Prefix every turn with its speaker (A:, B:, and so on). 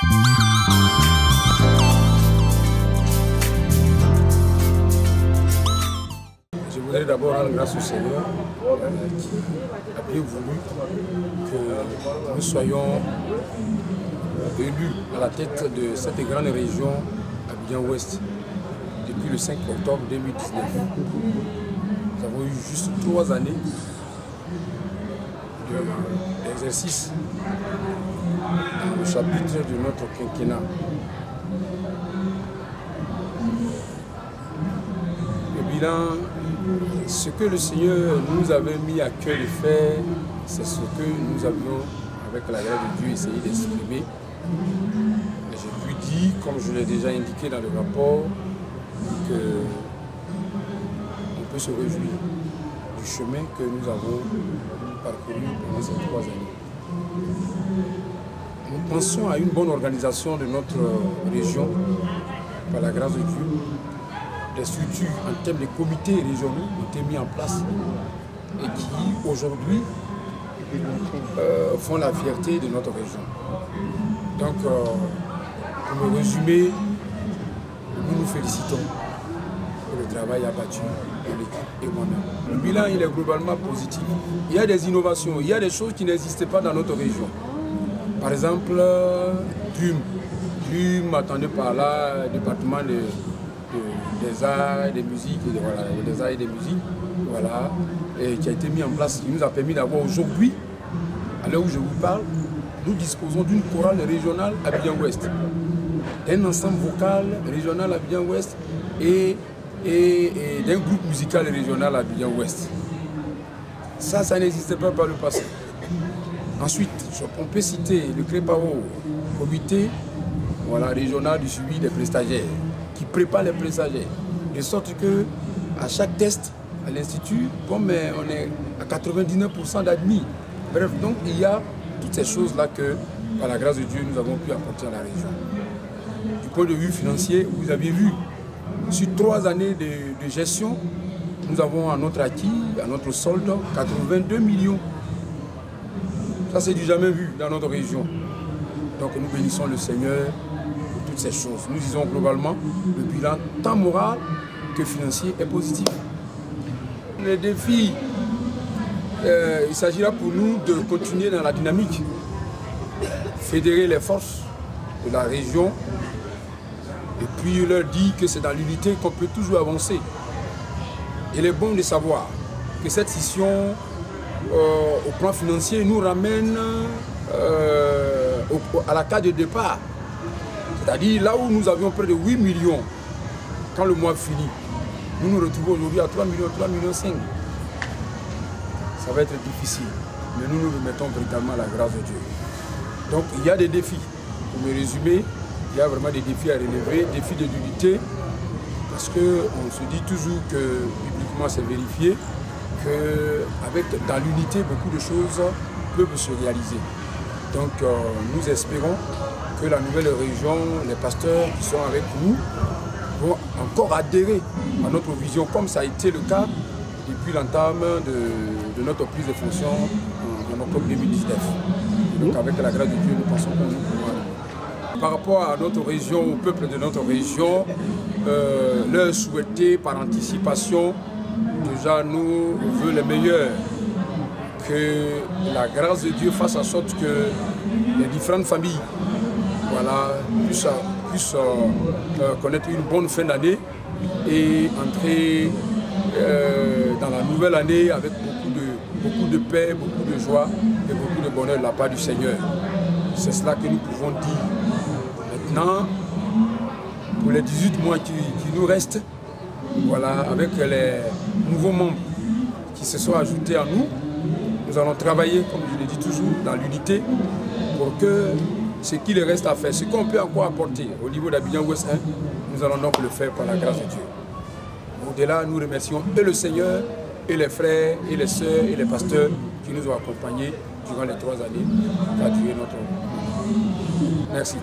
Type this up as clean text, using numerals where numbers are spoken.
A: Je voudrais d'abord rendre grâce au Seigneur qui a bien voulu que nous soyons élus à la tête de cette grande région Abidjan-Ouest depuis le 5 octobre 2019. Nous avons eu juste 3 années d'exercice dans le chapitre de notre quinquennat. Le bilan, ce que le Seigneur nous avait mis à cœur de faire, c'est ce que nous avions, avec la grâce de Dieu, essayé d'exprimer. J'ai pu dire, comme je l'ai déjà indiqué dans le rapport, qu'on peut se réjouir du chemin que nous avons parcouru pendant ces 3 années. Nous pensons à une bonne organisation de notre région, par la grâce de Dieu. Des structures en termes de comités régionaux ont été mis en place et qui aujourd'hui font la fierté de notre région. Donc, pour me résumer, nous nous félicitons pour le travail abattu de l'équipe et moi-même. Le bilan il est globalement positif. Il y a des innovations, il y a des choses qui n'existaient pas dans notre région. Par exemple, Plume, attendez par là, département des arts et des musiques, des arts et des musiques, voilà, et qui a été mis en place, qui nous a permis d'avoir aujourd'hui, à l'heure où je vous parle, nous disposons d'une chorale régionale Abidjan-Ouest, d'un ensemble vocal régional Abidjan-Ouest et d'un groupe musical régional Abidjan-Ouest. Ça n'existait pas par le passé. Ensuite, on peut citer le CREPAO, comité régional du suivi des prestataires, qui prépare les prestataires, de sorte que à chaque test à l'Institut, on est à 99% d'admis. Bref, donc il y a toutes ces choses-là que, par la grâce de Dieu, nous avons pu apporter à la région. Du point de vue financier, vous avez vu, sur 3 années de gestion, nous avons à notre acquis, à notre solde, 82 millions. Ça, c'est du jamais vu dans notre région. Donc nous bénissons le Seigneur pour toutes ces choses. Nous disons globalement, le bilan tant moral que financier est positif. Les défis, il s'agira pour nous de continuer dans la dynamique, fédérer les forces de la région et puis leur dire que c'est dans l'unité qu'on peut toujours avancer. Il est bon de savoir que cette scission au plan financier nous ramène à la case de départ. C'est-à-dire là où nous avions près de 8 millions quand le mois finit, nous nous retrouvons aujourd'hui à 3 millions, 3,5 millions. Ça va être difficile, mais nous nous remettons véritablement à la grâce de Dieu. Donc il y a des défis. Pour me résumer, il y a vraiment des défis à relever, défis de l'unité, parce qu'on se dit toujours que, publiquement c'est vérifié, qu'avec dans l'unité, beaucoup de choses peuvent se réaliser. Donc nous espérons que la nouvelle région, les pasteurs qui sont avec nous, vont encore adhérer à notre vision, comme ça a été le cas depuis l'entame de notre prise de fonction en octobre 2019. Donc avec la grâce de Dieu, nous pensons que nous pouvons aller. Par rapport à notre région, au peuple de notre région, leur souhaiter par anticipation, déjà nous voulons les meilleurs, que la grâce de Dieu fasse en sorte que les différentes familles puissent connaître une bonne fin d'année et entrer dans la nouvelle année avec beaucoup de paix, beaucoup de joie et beaucoup de bonheur de la part du Seigneur. C'est cela que nous pouvons dire. Maintenant, pour les 18 mois qui nous restent, avec les nouveaux membres qui se sont ajoutés à nous, nous allons travailler, comme je l'ai dit toujours, dans l'unité pour que ce qu'il reste à faire, ce qu'on peut encore apporter au niveau d'Abidjan-Ouest 1, nous allons donc le faire par la grâce de Dieu. Au-delà, nous remercions et le Seigneur, et les frères, et les sœurs, et les pasteurs qui nous ont accompagnés durant les 3 années qu'a duré notre vie. Merci.